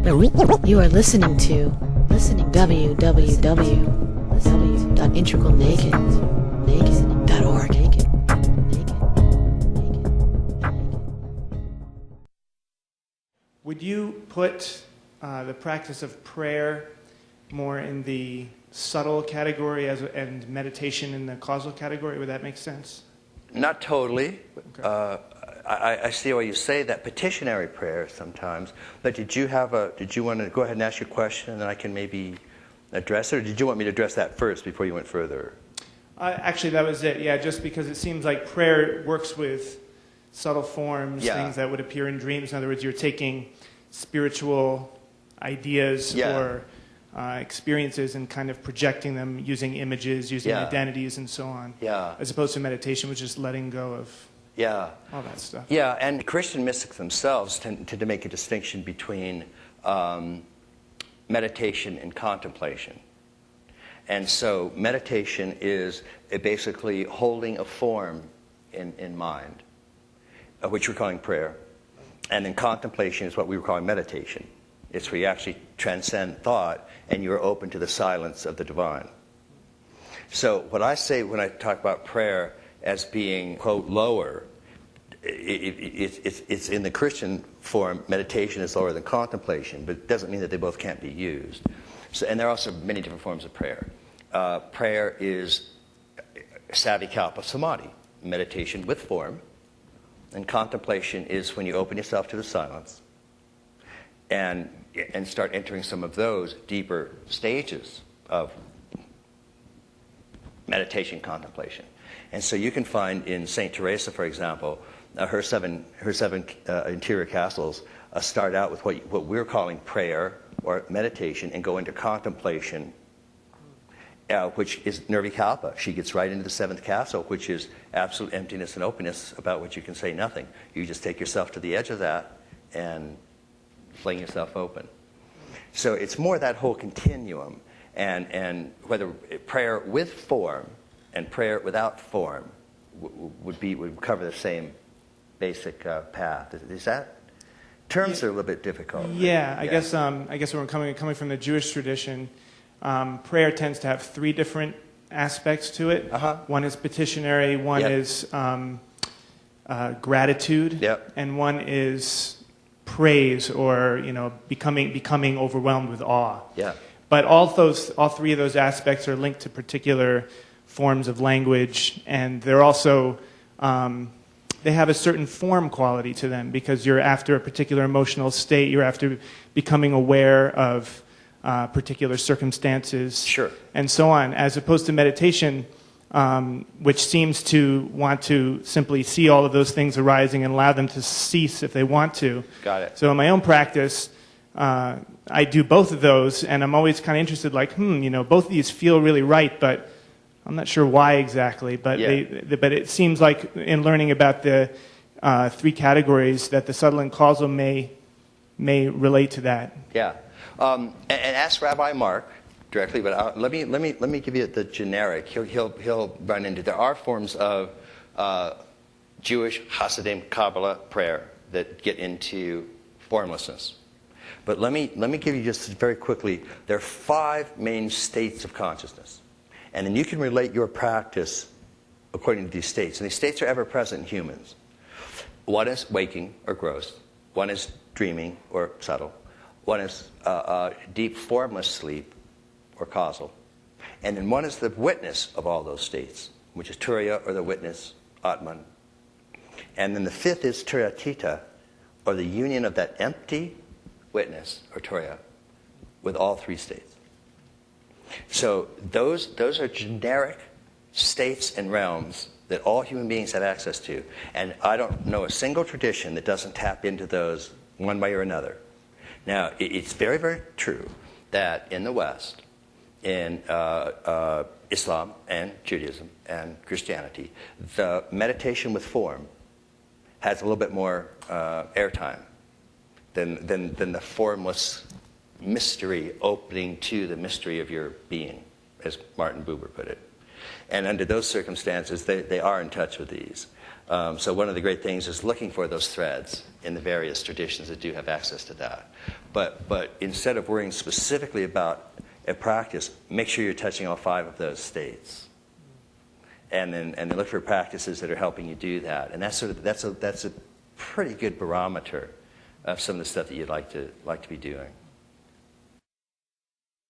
You are listening to www.integralnaked.org. Would you put the practice of prayer more in the subtle category and meditation in the causal category? Would that make sense? Not totally. Okay. I see why you say that petitionary prayer sometimes. But did you want to go ahead and ask your question, and then I can maybe address it, or did you want me to address that first before you went further? Actually, that was it. Yeah, just because it seems like prayer works with subtle forms, things that would appear in dreams. In other words, you're taking spiritual ideas or experiences and kind of projecting them using images, using identities, and so on. Yeah. As opposed to meditation, which is just letting go of all that stuff. Yeah, and Christian mystics themselves tend to make a distinction between meditation and contemplation. And so meditation is basically holding a form in mind, which we're calling prayer. And then contemplation is what we were calling meditation. It's where you actually transcend thought and you're open to the silence of the divine. So what I say when I talk about prayer as being, quote, lower, it's in the Christian form, meditation is lower than contemplation, but it doesn't mean that they both can't be used. So, and there are also many different forms of prayer. Prayer is savikalpa samadhi, meditation with form, and contemplation is when you open yourself to the silence and start entering some of those deeper stages of meditation contemplation. And so you can find in St. Teresa, for example, her seven interior castles start out with what we're calling prayer or meditation and go into contemplation, which is nirvikalpa. She gets right into the seventh castle, which is absolute emptiness and openness, about which you can say nothing. You just take yourself to the edge of that and fling yourself open. So it's more that whole continuum, and whether prayer with form and prayer without form would cover the same basic path. Is that? Terms are a little bit difficult. Yeah, I guess when we're coming from the Jewish tradition, prayer tends to have three different aspects to it. One is petitionary, one is gratitude, and one is praise, or becoming overwhelmed with awe. But all three of those aspects are linked to particular forms of language, and they're also they have a certain form quality to them, because you're after a particular emotional state, you're after becoming aware of particular circumstances, and so on, as opposed to meditation, which seems to want to simply see all of those things arising and allow them to cease if they want to. Got it. So in my own practice, I do both of those, and I'm always kind of interested, like, both of these feel really right, but I'm not sure why exactly. But but it seems like in learning about the three categories that the subtle and causal may relate to that. Yeah. And ask Rabbi Mark directly, but let me give you the generic. He'll run into. There are forms of Jewish Hasidim Kabbalah prayer that get into formlessness. But let me give you just very quickly. There are 5 main states of consciousness, and then you can relate your practice according to these states. And these states are ever present in humans. One is waking or gross. One is dreaming or subtle. One is deep formless sleep, or causal. And then one is the witness of all those states, which is Turiya, or the witness, Atman. And then the 5th is Turiyatita, or the union of that empty witness, or Turiya, with all 3 states. So those are generic states and realms that all human beings have access to. And I don't know a single tradition that doesn't tap into those one way or another. Now, it's very, very true that in the West, in Islam and Judaism and Christianity, the meditation with form has a little bit more airtime than the formless mystery opening to the mystery of your being, as Martin Buber put it. And under those circumstances, they are in touch with these. So one of the great things is looking for those threads in the various traditions that do have access to that. But instead of worrying specifically about a practice, make sure you're touching all 5 of those states. And then look for practices that are helping you do that. And that's a pretty good barometer of some of the stuff that you'd like to be doing.